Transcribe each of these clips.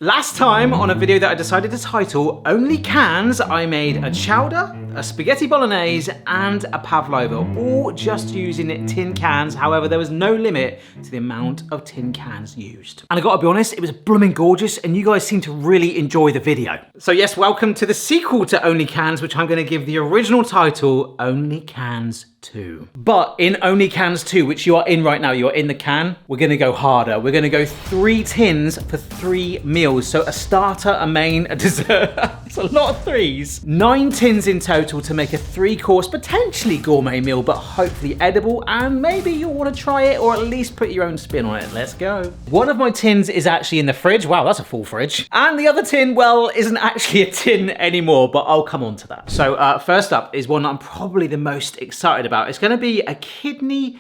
Last time on a video that I decided to title Only Cans, I made a chowder, a spaghetti bolognese and a pavlova, all just using tin cans. However, there was no limit to the amount of tin cans used. And I gotta be honest, it was blooming gorgeous and you guys seem to really enjoy the video. So yes, welcome to the sequel to Only Cans, which I'm gonna give the original title, Only Cans 2. But in Only Cans 2, which you are in right now, you're in the can, we're gonna go harder. We're gonna go 3 tins for 3 meals. So a starter, a main, a dessert. It's a lot of 3s. 9 tins in total to make a 3-course, potentially gourmet meal, but hopefully edible, and maybe you'll wanna try it or at least put your own spin on it. Let's go. One of my tins is actually in the fridge. Wow, that's a full fridge. And the other tin, well, isn't actually a tin anymore, but I'll come on to that. So first up is one that I'm probably the most excited about. It's gonna be a kidney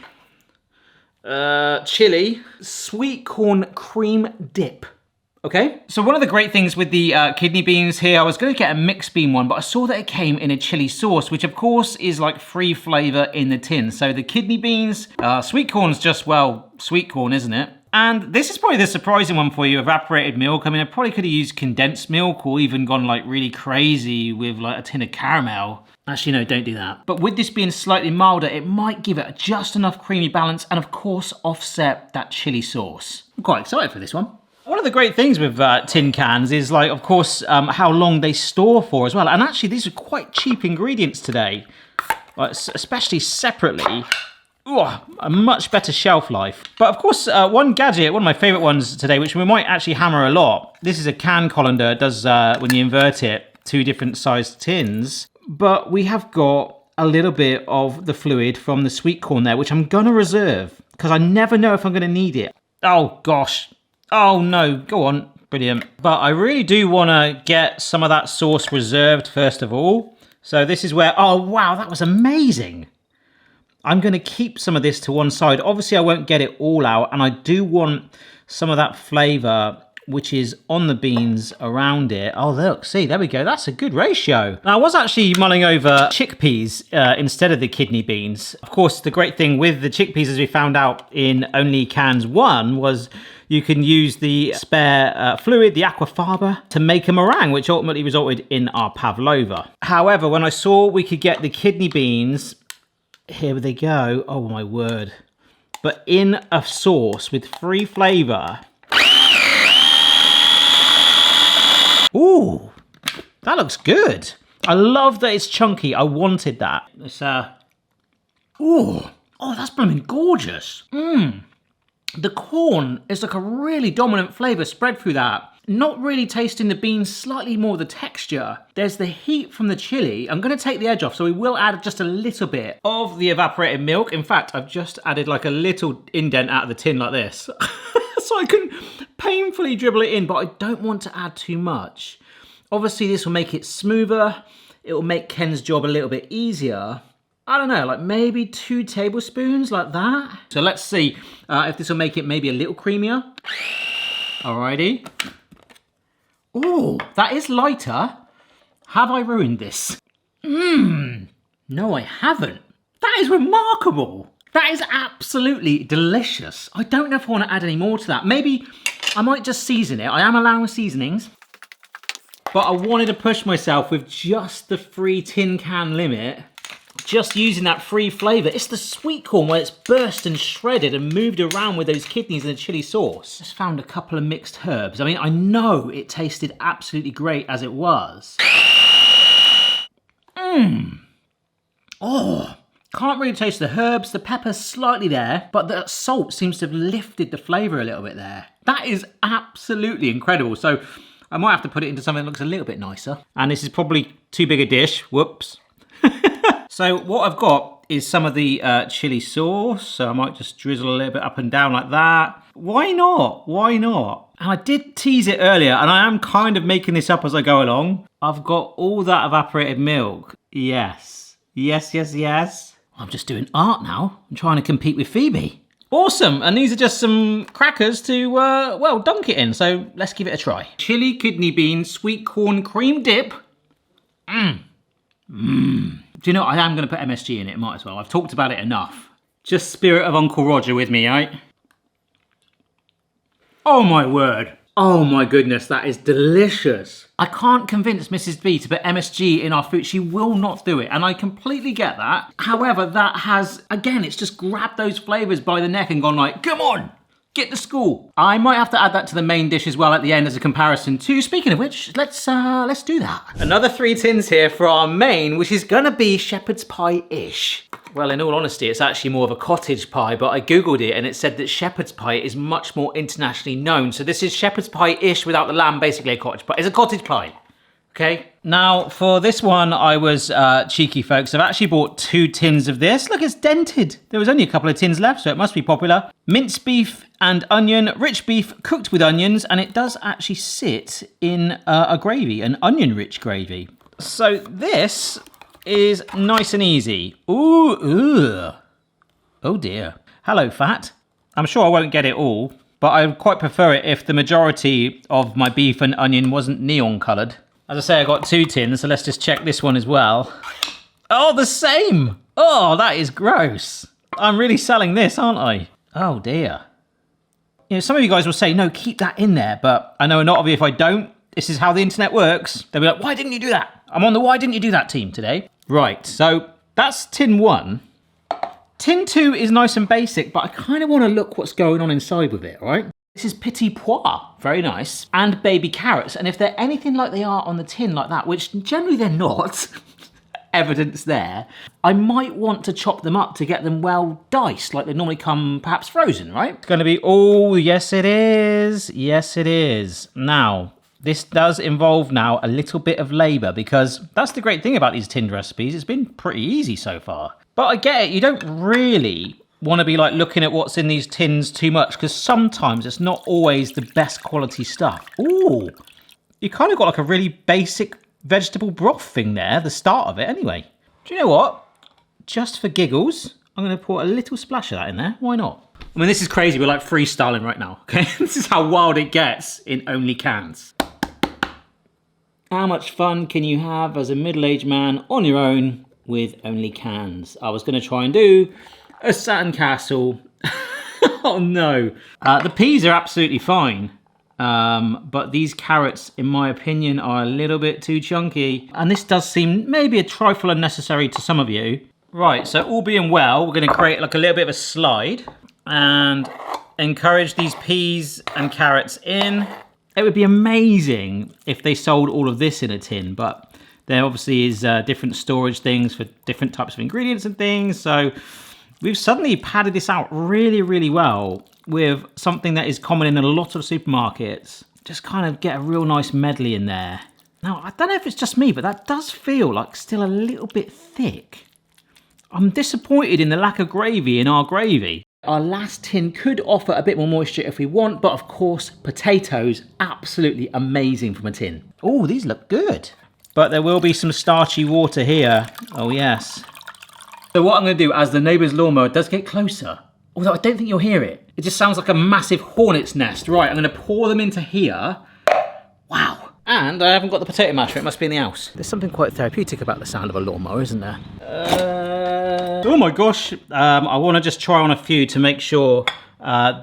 chili sweet corn cream dip. Okay, so one of the great things with the kidney beans here, I was going to get a mixed bean one, but I saw that it came in a chili sauce, which of course is like free flavor in the tin. So the kidney beans, sweet corn's just, well, sweet corn, isn't it? And this is probably the surprising one for you, evaporated milk. I mean, I probably could have used condensed milk or even gone like really crazy with like a tin of caramel. Actually, no, don't do that. But with this being slightly milder, it might give it just enough creamy balance and of course offset that chili sauce. I'm quite excited for this one. One of the great things with tin cans is, like, of course, how long they store for as well. And actually, these are quite cheap ingredients today, especially separately. Ooh, a much better shelf life. But of course, one gadget, one of my favorite ones today, which we might actually hammer a lot. This is a can colander. It does, when you invert it, 2 different sized tins. But we have got a little bit of the fluid from the sweet corn there, which I'm gonna reserve because I never know if I'm gonna need it. Oh gosh. Oh no, go on, brilliant. But I really do wanna get some of that sauce reserved first of all. So this is where, oh wow, that was amazing. I'm gonna keep some of this to one side. Obviously I won't get it all out and I do want some of that flavor which is on the beans around it. Oh look, see, there we go, that's a good ratio. Now I was actually mulling over chickpeas instead of the kidney beans. Of course, the great thing with the chickpeas, as we found out in Only Cans 1, was you can use the spare fluid, the aquafaba, to make a meringue, which ultimately resulted in our pavlova. However, when I saw we could get the kidney beans, here they go, oh my word. But in a sauce with free flavor. Ooh, that looks good. I love that it's chunky, I wanted that. It's, ooh, oh, that's blooming gorgeous. The corn is like a really dominant flavor spread through that. Not really tasting the beans, slightly more the texture. There's the heat from the chili. I'm gonna take the edge off, so we will add just a little bit of the evaporated milk. In fact, I've just added like a little indent out of the tin like this. So I can painfully dribble it in, but I don't want to add too much. Obviously this will make it smoother. It will make Ken's job a little bit easier. I don't know, like maybe 2 tablespoons like that. So let's see if this will make it maybe a little creamier. Alrighty. Oh, that is lighter. Have I ruined this? No, I haven't. That is remarkable. That is absolutely delicious. I don't know if I want to add any more to that. Maybe I might just season it. I am allowing seasonings. But I wanted to push myself with just the free tin can limit. Just using that free flavor. It's the sweet corn where it's burst and shredded and moved around with those kidneys and the chili sauce. Just found a couple of mixed herbs. I mean, I know it tasted absolutely great as it was. Oh, can't really taste the herbs. The pepper's slightly there, but the salt seems to have lifted the flavor a little bit there. That is absolutely incredible. So I might have to put it into something that looks a little bit nicer. And this is probably too big a dish. Whoops. So what I've got is some of the chili sauce. So I might just drizzle a little bit up and down like that. Why not? Why not? And I did tease it earlier, and I am kind of making this up as I go along. I've got all that evaporated milk. Yes. Yes, yes, yes. I'm just doing art now. I'm trying to compete with Phoebe. Awesome, and these are just some crackers to, well, dunk it in. So let's give it a try. Chili kidney bean sweet corn cream dip. Do you know, I am gonna put MSG in it, might as well. I've talked about it enough. Just spirit of Uncle Roger with me, right? Oh my word. Oh my goodness, that is delicious. I can't convince Mrs. B to put MSG in our food. She will not do it, and I completely get that. However, that has, again, it's just grabbed those flavors by the neck and gone like, come on, get to school. I might have to add that to the main dish as well at the end as a comparison too. Speaking of which, let's do that. Another 3 tins here for our main, which is gonna be shepherd's pie-ish. Well, in all honesty, it's actually more of a cottage pie, but I Googled it and it said that shepherd's pie is much more internationally known. So this is shepherd's pie-ish without the lamb, basically a cottage pie. It's a cottage pie, okay? Now, for this one, I was cheeky, folks. I've actually bought 2 tins of this. Look, it's dented. There was only a couple of tins left, so it must be popular. Minced beef and onion, rich beef cooked with onions, and it does actually sit in a gravy, an onion-rich gravy. So this is nice and easy. Ooh, ugh. Oh dear. Hello, fat. I'm sure I won't get it all, but I would quite prefer it if the majority of my beef and onion wasn't neon coloured. As I say, I got 2 tins, so let's just check this one as well. Oh, the same! Oh, that is gross. I'm really selling this, aren't I? Oh dear. You know, some of you guys will say, no, keep that in there, but I know a lot of you, if I don't, this is how the internet works. They'll be like, why didn't you do that? I'm on the why didn't you do that team today. Right, so that's tin 1. Tin 2 is nice and basic, but I kind of want to look what's going on inside with it, all right? This is petit pois, very nice, and baby carrots. And if they're anything like they are on the tin like that, which generally they're not, evidence there, I might want to chop them up to get them well diced, like they normally come perhaps frozen, right? It's going to be, oh, yes it is. Yes it is. Now, this does involve now a little bit of labour because that's the great thing about these tinned recipes. It's been pretty easy so far. But I get it, you don't really want to be like looking at what's in these tins too much because sometimes it's not always the best quality stuff. Ooh, you kind of got like a really basic vegetable broth thing there, the start of it anyway. Do you know what? Just for giggles, I'm going to pour a little splash of that in there. Why not? I mean, this is crazy. We're like freestyling right now, okay? This is how wild it gets in OnlyCans. How much fun can you have as a middle-aged man on your own with OnlyCans? I was going to try and do a Saturn castle. Oh no. The peas are absolutely fine. But these carrots, in my opinion, are a little bit too chunky. And this does seem maybe a trifle unnecessary to some of you. Right, so all being well, we're going to create like a little bit of a slide and encourage these peas and carrots in. It would be amazing if they sold all of this in a tin, but there obviously is different storage things for different types of ingredients and things. So we've suddenly padded this out really, really well with something that is common in a lot of supermarkets. Just kind of get a real nice medley in there. Now, I don't know if it's just me, but that does feel like still a little bit thick. I'm disappointed in the lack of gravy in our gravy. Our last tin could offer a bit more moisture if we want, but of course, potatoes, absolutely amazing from a tin. Oh, these look good. But there will be some starchy water here. Oh yes. So what I'm going to do as the neighbour's lawnmower does get closer, although I don't think you'll hear it. It just sounds like a massive hornet's nest. Right, I'm going to pour them into here. Wow. And I haven't got the potato masher. It must be in the house. There's something quite therapeutic about the sound of a lawnmower, isn't there? Oh my gosh. I want to just try on a few to make sure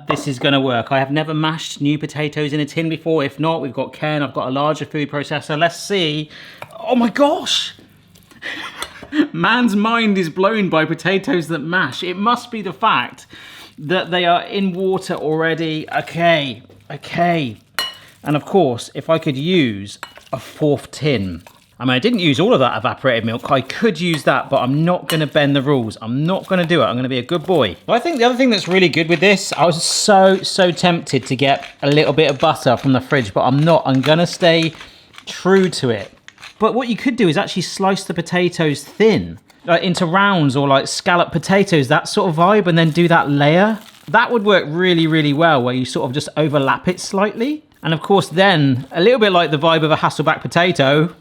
this is going to work. I have never mashed new potatoes in a tin before. If not, we've got Ken. I've got a larger food processor. Let's see. Oh my gosh. Man's mind is blown by potatoes that mash. It must be the fact that they are in water already. Okay. And of course, if I could use a 4th tin. I mean, I didn't use all of that evaporated milk. I could use that, but I'm not going to bend the rules. I'm not going to do it. I'm going to be a good boy. But I think the other thing that's really good with this, I was so tempted to get a little bit of butter from the fridge, but I'm not. I'm going to stay true to it. But what you could do is actually slice the potatoes thin, like into rounds or like scallop potatoes, that sort of vibe, and then do that layer. That would work really, really well, where you sort of just overlap it slightly. And of course then, a little bit like the vibe of a Hasselback potato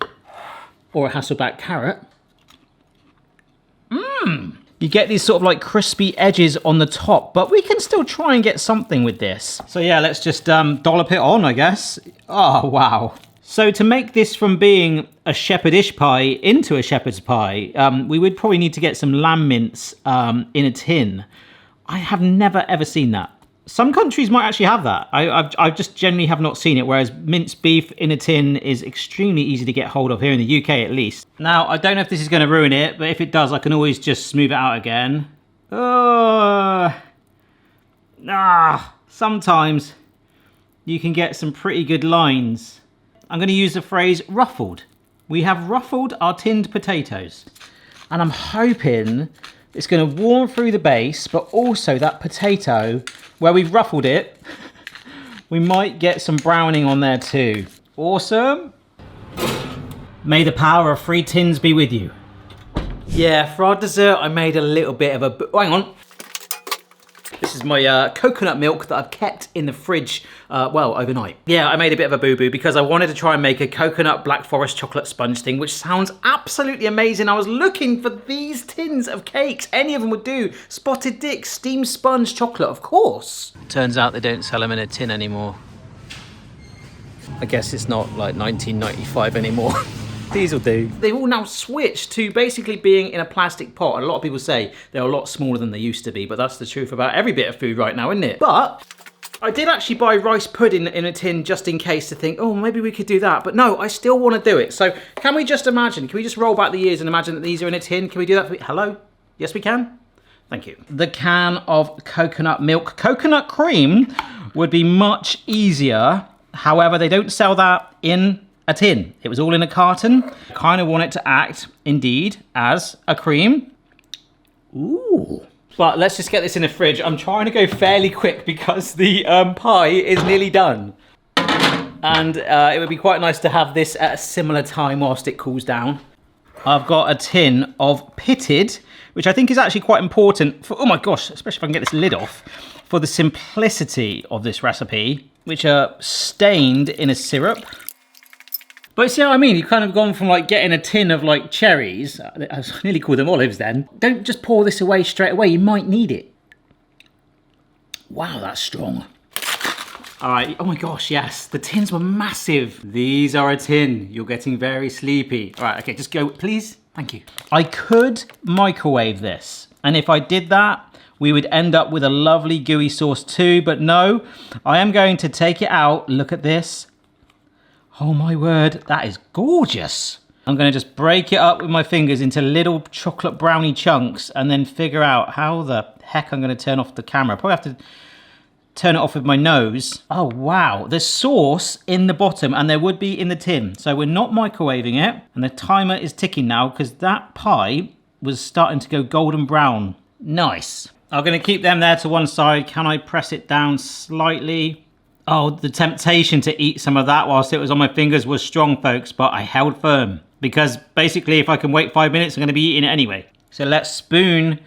or a Hasselback carrot. You get these sort of like crispy edges on the top, but we can still try and get something with this. So yeah, let's just dollop it on, I guess. Oh, wow. So to make this from being a shepherdish pie into a shepherd's pie, we would probably need to get some lamb mince in a tin. I have never ever seen that. Some countries might actually have that. I just generally have not seen it, whereas minced beef in a tin is extremely easy to get hold of here in the UK at least. Now, I don't know if this is going to ruin it, but if it does, I can always just smooth it out again. Sometimes you can get some pretty good lines. I'm going to use the phrase ruffled. We have ruffled our tinned potatoes. And I'm hoping it's going to warm through the base, but also that potato, where we've ruffled it, we might get some browning on there too. Awesome. May the power of 3 tins be with you. Yeah, for our dessert, I made a little bit of a... Oh, hang on. This is my coconut milk that I've kept in the fridge, well, overnight. Yeah, I made a bit of a boo-boo because I wanted to try and make a coconut black forest chocolate sponge thing, which sounds absolutely amazing. I was looking for these tins of cakes. Any of them would do. Spotted Dick, steamed sponge chocolate, of course. Turns out they don't sell them in a tin anymore. I guess it's not like 1995 anymore. These will do. They've all now switched to basically being in a plastic pot. And a lot of people say they're a lot smaller than they used to be, but that's the truth about every bit of food right now, isn't it? But I did actually buy rice pudding in a tin just in case to think, oh, maybe we could do that. But no, I still want to do it. So can we just imagine, can we just roll back the years and imagine that these are in a tin? Can we do that? Hello? Yes, we can? Thank you. The can of coconut milk. Coconut cream would be much easier. However, they don't sell that in a tin. It was all in a carton. Kind of want it to act, indeed, as a cream. Ooh. But let's just get this in the fridge. I'm trying to go fairly quick because the pie is nearly done. And it would be quite nice to have this at a similar time whilst it cools down. I've got a tin of pitted, which I think is actually quite important for, oh my gosh, especially if I can get this lid off, for the simplicity of this recipe, which are stained in a syrup. But see what I mean? You've kind of gone from like getting a tin of like cherries, I nearly called them olives then. Don't just pour this away straight away, you might need it. Wow, that's strong. All right, oh my gosh, yes, the tins were massive. These are a tin, you're getting very sleepy. All right, okay, just go, please, thank you. I could microwave this, and if I did that, we would end up with a lovely gooey sauce too, but no, I am going to take it out, look at this. Oh my word, that is gorgeous. I'm gonna just break it up with my fingers into little chocolate brownie chunks and then figure out how the heck I'm gonna turn off the camera. Probably have to turn it off with my nose. Oh wow, there's sauce in the bottom and there would be in the tin. So we're not microwaving it and the timer is ticking now because that pie was starting to go golden brown. Nice. I'm gonna keep them there to one side. Can I press it down slightly? Oh, the temptation to eat some of that whilst it was on my fingers was strong, folks, but I held firm. Because basically, if I can wait 5 minutes, I'm going to be eating it anyway. So let's spoon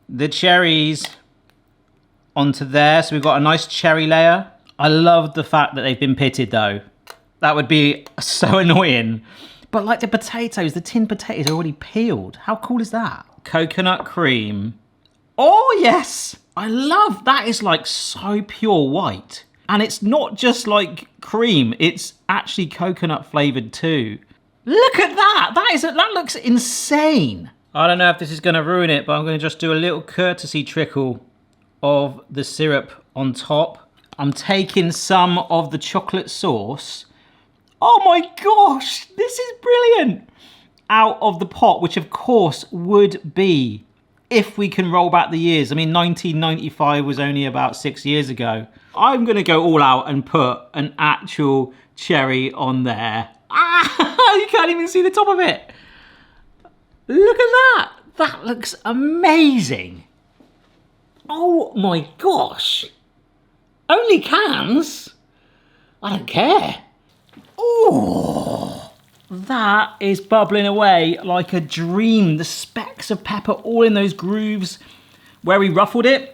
the cherries onto there. So we've got a nice cherry layer. I love the fact that they've been pitted, though. That would be so annoying. But like the potatoes, the tin potatoes are already peeled. How cool is that? Coconut cream. Oh, yes! I love that. Is like so pure white. And it's not just like cream, it's actually coconut flavored too. Look at that, that looks insane. I don't know if this is gonna ruin it, but I'm gonna just do a little courtesy trickle of the syrup on top. I'm taking some of the chocolate sauce. Oh my gosh, this is brilliant. Out of the pot, which of course would be, if we can roll back the years. I mean, 1995 was only about 6 years ago. I'm gonna go all out and put an actual cherry on there. Ah, you can't even see the top of it. Look at that. That looks amazing. Oh my gosh. OnlyCans? I don't care. Oh, that is bubbling away like a dream. The specks of pepper all in those grooves where we ruffled it.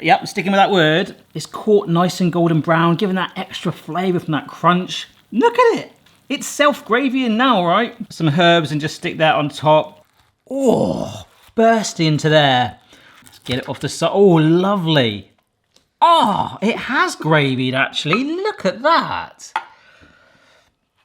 Yep, sticking with that word. It's caught nice and golden brown, giving that extra flavour from that crunch. Look at it. It's self-gravying now, right? Some herbs and just stick that on top. Oh, burst into there. Let's get it off the side. Oh, lovely. Oh, it has gravied actually. Look at that.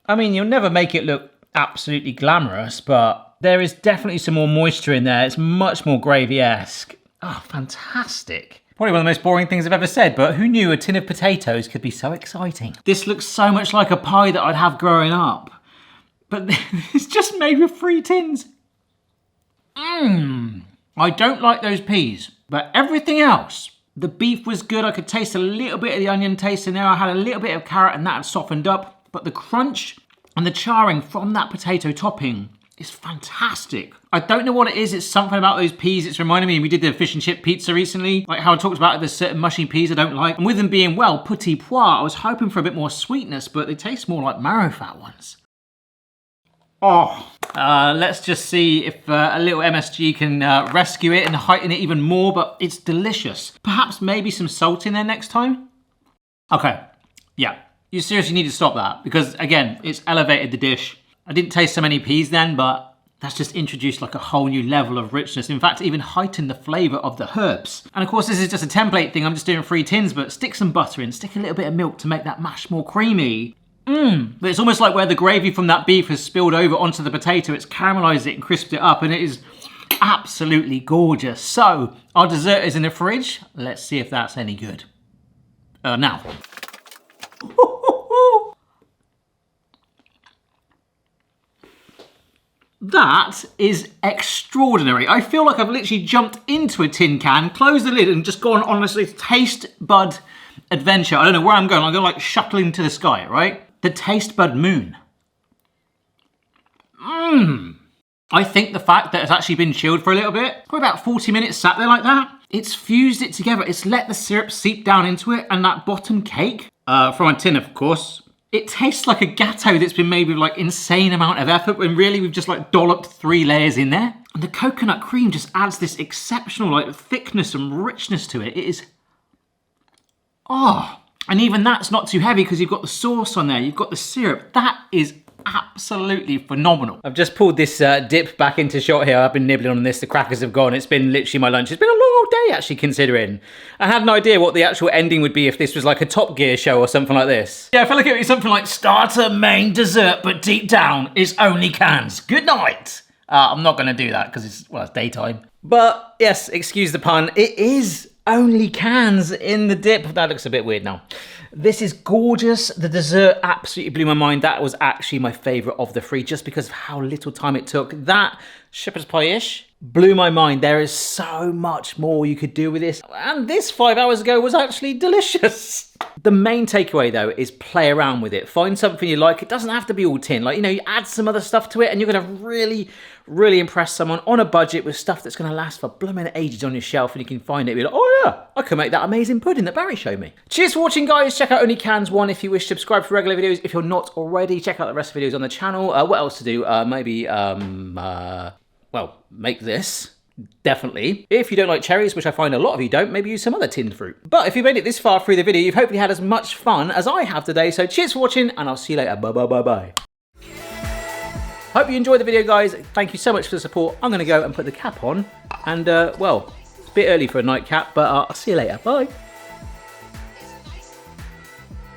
I mean, you'll never make it look absolutely glamorous, but there is definitely some more moisture in there. It's much more gravy-esque. Oh, fantastic. Probably one of the most boring things I've ever said, but who knew a tin of potatoes could be so exciting? This looks so much like a pie that I'd have growing up. But it's just made with 3 tins. I don't like those peas, but everything else. The beef was good. I could taste a little bit of the onion taste in there. I had a little bit of carrot and that had softened up. But the crunch and the charring from that potato topping is fantastic. I don't know what it is. It's something about those peas. It's reminding me, we did the fish and chip pizza recently, like how I talked about there's certain mushy peas I don't like. And with them being, well, petit pois, I was hoping for a bit more sweetness, but they taste more like marrow fat ones. Oh, let's just see if a little MSG can rescue it and heighten it even more, but it's delicious. Perhaps maybe some salt in there next time? Okay, yeah. You seriously need to stop that because, again, it's elevated the dish. I didn't taste so many peas then, but that's just introduced like a whole new level of richness. In fact, even heightened the flavor of the herbs. And of course, this is just a template thing. I'm just doing 3 tins, but stick some butter in, stick a little bit of milk to make that mash more creamy. But it's almost like where the gravy from that beef has spilled over onto the potato. It's caramelized it and crisped it up, and it is absolutely gorgeous. So our dessert is in the fridge. Let's see if that's any good. Now. That is extraordinary. I feel like I've literally jumped into a tin can, closed the lid and just gone on this taste bud adventure. I don't know where I'm going. I'm going like shuttling to the sky, right? The taste bud moon. I think the fact that it's actually been chilled for a little bit, probably about 40 minutes sat there like that, it's fused it together. It's let the syrup seep down into it, and that bottom cake, from a tin of course, it tastes like a gâteau that's been made with like insane amount of effort when really we've just like dolloped 3 layers in there. And the coconut cream just adds this exceptional like thickness and richness to it. It is, oh, and even that's not too heavy because you've got the sauce on there, you've got the syrup. That is absolutely phenomenal. I've just pulled this dip back into shot here. I've been nibbling on this, the crackers have gone. It's been literally my lunch. It's been a long old day actually considering. I had no idea what the actual ending would be if this was like a Top Gear show or something like this. Yeah, I feel like it would be something like starter, main, dessert, but deep down it's OnlyCans. Good night. I'm not gonna do that because it's daytime. But yes, excuse the pun. It is OnlyCans in the dip. That looks a bit weird now. This is gorgeous. The dessert absolutely blew my mind. That was actually my favorite of the 3 just because of how little time it took. That shepherd's pie-ish blew my mind. There is so much more you could do with this. And this 5 hours ago was actually delicious. The main takeaway though is play around with it. Find something you like. It doesn't have to be all tin. Like, you know, you add some other stuff to it and you're gonna really, really impress someone on a budget with stuff that's gonna last for blooming ages on your shelf, and you can find it and be like, oh yeah, I can make that amazing pudding that Barry showed me. Cheers for watching, guys. Check out OnlyCans 1 if you wish. Subscribe for regular videos if you're not already. Check out the rest of the videos on the channel. What else to do? Well, make this. Definitely. If you don't like cherries, which I find a lot of you don't, maybe use some other tinned fruit. But if you made it this far through the video, you've hopefully had as much fun as I have today. So cheers for watching, and I'll see you later. Bye, bye, bye, bye. Hope you enjoyed the video, guys. Thank you so much for the support. I'm going to go and put the cap on. And, well, it's a bit early for a nightcap, but I'll see you later. Bye.